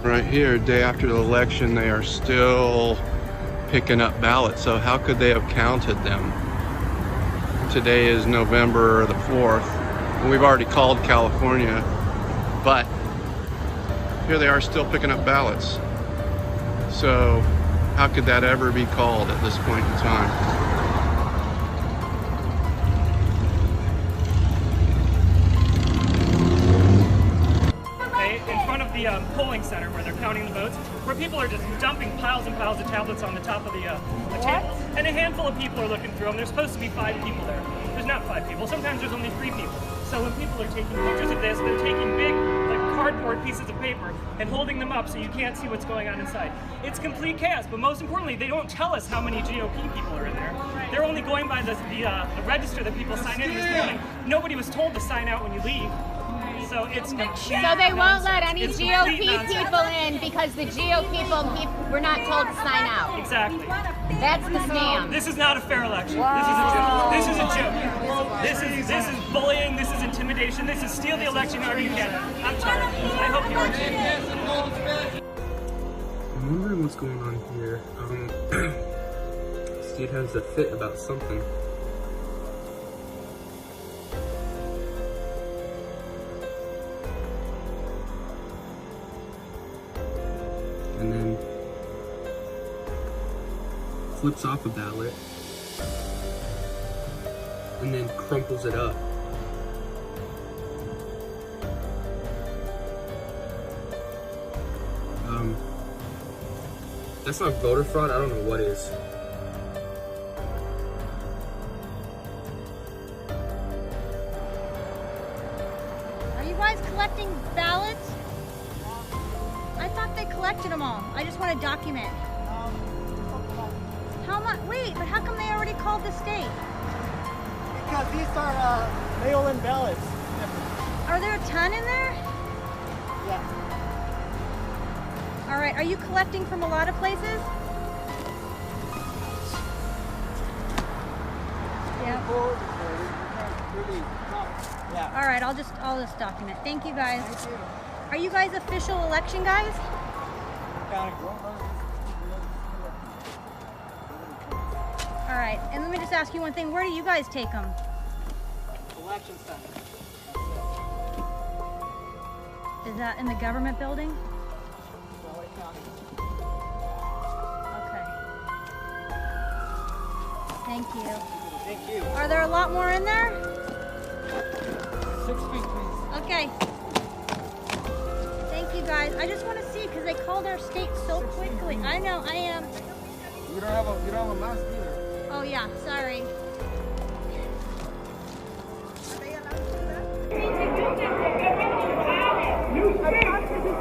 Right here, day after the election, they are still picking up ballots. So how could they have counted them? Today is November the 4th, and we've already called California, but here they are still picking up ballots. So how could that ever be called at this point in time? The polling center where they're counting the votes, where people are just dumping piles and piles of tablets on the top of the table, and a handful of people are looking through them. There's supposed to be 5 people there. There's not 5 people. Sometimes there's only 3 people. So when people are taking pictures of this, they're taking big, like cardboard pieces of paper and holding them up so you can't see what's going on inside. It's complete chaos, but most importantly, they don't tell us how many GOP people are in there. They're only going by the register that people sign in this morning. Nobody was told to sign out when you leave. So it's So they won't let any GOP people in because the GOP people were not told to sign out. Exactly. That's the scam. This is not a fair election. This is a joke. This is bullying. This is intimidation. This is steal the election however you can. I'm tired. I hope you are too. I'm wondering what's going on here. Steve has a fit about something. And then flips off a ballot and then crumples it up. That's not voter fraud. I don't know what is. Are you guys collecting ballots? I thought they collected them all. I just want to document. How much? Wait, but how come they already called the state? Because these are mail-in ballots. Are there a ton in there? Yeah. All right, are you collecting from a lot of places? Yeah. Yeah. All right, I'll just document. Thank you guys. Thank you. Are you guys official election guys? All right, and let me just ask you one thing. Where do you guys take them? Election center. Is that in the government building? Okay. Thank you. Thank you. Are there a lot more in there? 6 feet, please. Okay. Thank you guys. I just want to see because they called our state so quickly. I know, I am. You don't have a mask either. Oh yeah, sorry. If you're not correct, you wouldn't have to do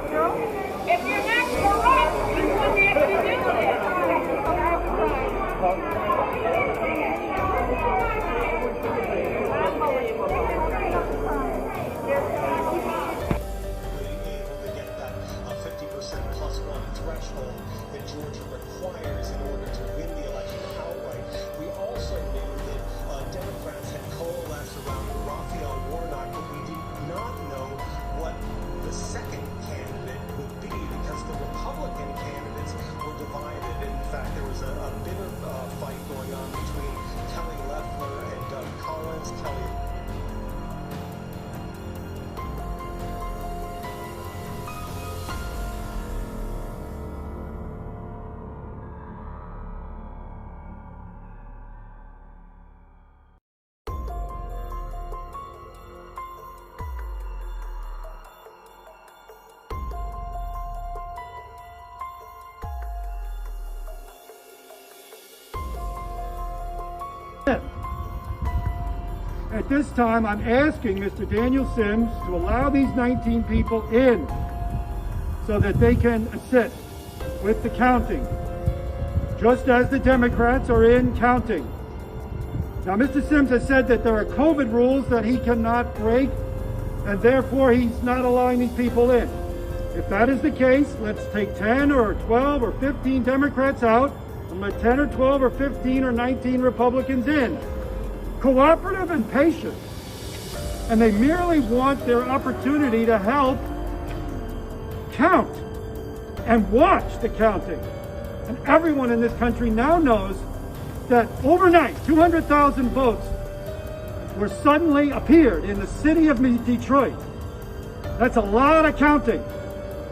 threshold that Georgia requires in order to win the election outright. We also knew that Democrats had coalesced around Raphael Warnock, but we did not know what the second candidate would be because the Republican candidates were divided. In fact, there was a bitter fight going on between Kelly Loeffler and Doug Collins. At this time, I'm asking Mr. Daniel Sims to allow these 19 people in so that they can assist with the counting, just as the Democrats are in counting. Now, Mr. Sims has said that there are COVID rules that he cannot break, and therefore he's not allowing these people in. If that is the case, let's take 10 or 12 or 15 Democrats out and let 10 or 12 or 15 or 19 Republicans in. Cooperative and patient. And they merely want their opportunity to help count. and watch the counting. And everyone in this country now knows that overnight, 200,000 votes were suddenly appeared in the city of Detroit. That's a lot of counting.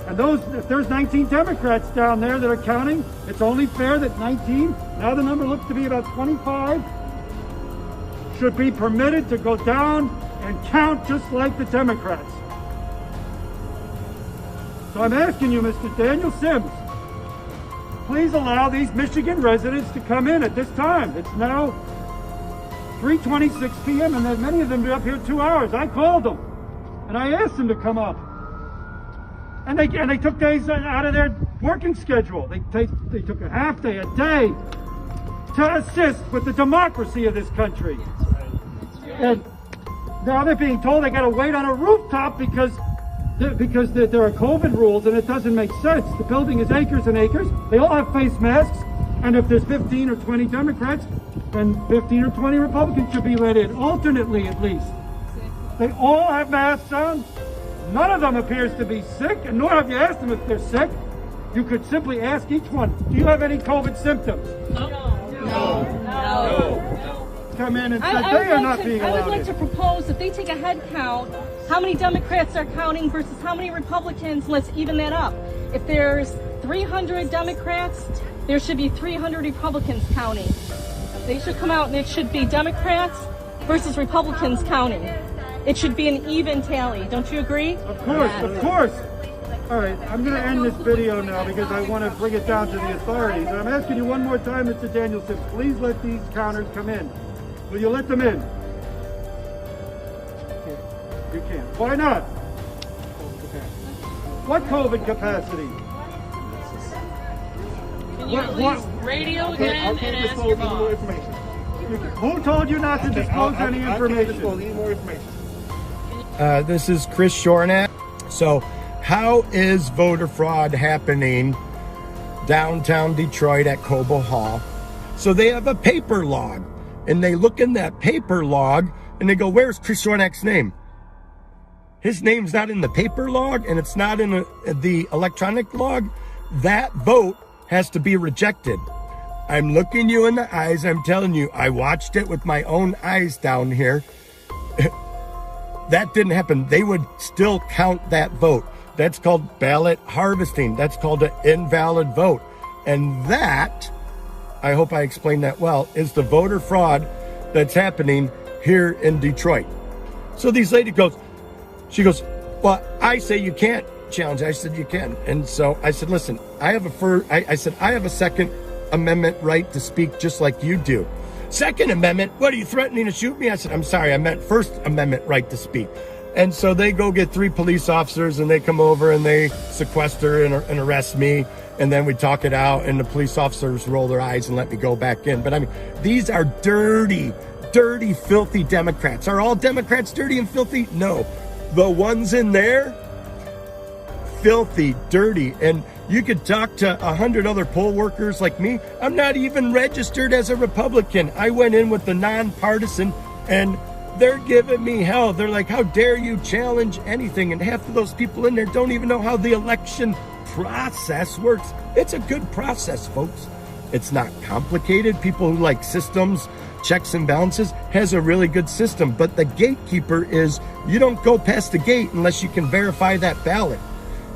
And if there's 19 Democrats down there that are counting, it's only fair that 19, now the number looks to be about 25, should be permitted to go down and count just like the Democrats. So I'm asking you, Mr. Daniel Sims, please allow these Michigan residents to come in at this time. It's now 3:26 p.m. and many of them have been up here 2 hours. I called them and I asked them to come up. And they took days out of their working schedule. They took a half day, a day, to assist with the democracy of this country. And now they're being told they got to wait on a rooftop because there are COVID rules, and it doesn't make sense. The building is acres and acres. They all have face masks, and if there's 15 or 20 Democrats, then 15 or 20 Republicans should be let in, alternately at least. They all have masks on. None of them appears to be sick, and nor have you asked them if they're sick. You could simply ask each one, do you have any COVID symptoms? No. Come in and say they are not being allowed. I would like to propose that they take a head count, how many Democrats are counting versus how many Republicans, let's even that up. If there's 300 Democrats, there should be 300 Republicans counting. They should come out and it should be Democrats versus Republicans counting. It should be an even tally. Don't you agree? Of course, of course. All right, I'm going to end this video now because I want to bring it down to the authorities. And I'm asking you one more time, Mr. Daniel Sims, please let these counters come in. Will you let them in? You can't. Why not? What COVID capacity? Can you at least radio them and ask your boss? Who told you not to disclose any information? Need more information. This is Chris Shornack. So, how is voter fraud happening downtown Detroit at Cobo Hall? So they have a paper log, and they look in that paper log, and they go, where's Chris Shornack's name? His name's not in the paper log, and it's not in the electronic log. That vote has to be rejected. I'm looking you in the eyes. I'm telling you, I watched it with my own eyes down here. That didn't happen. They would still count that vote. That's called ballot harvesting. That's called an invalid vote. And that, I hope I explained that well, is the voter fraud that's happening here in Detroit. So these lady goes, she goes, well, I say you can't challenge. I said, you can. And so I said, listen, I have a Second Amendment right to speak just like you do. Second Amendment, what are you threatening to shoot me? I said, I'm sorry, I meant First Amendment right to speak. And so they go get 3 police officers and they come over and they sequester and arrest me. And then we talk it out and the police officers roll their eyes and let me go back in. But I mean, these are dirty, filthy Democrats. Are all Democrats dirty and filthy? No. The ones in there, filthy, dirty. And you could talk to 100 other poll workers like me. I'm not even registered as a Republican. I went in with the nonpartisan and they're giving me hell. They're like, how dare you challenge anything? And half of those people in there don't even know how the election process works. It's a good process, folks. It's not complicated. People who like systems, checks and balances, has a really good system. But the gatekeeper is you don't go past the gate unless you can verify that ballot.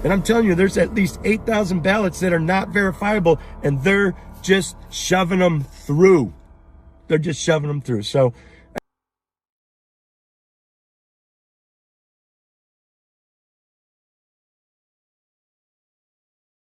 And I'm telling you, there's at least 8,000 ballots that are not verifiable, and they're just shoving them through. They're just shoving them through. So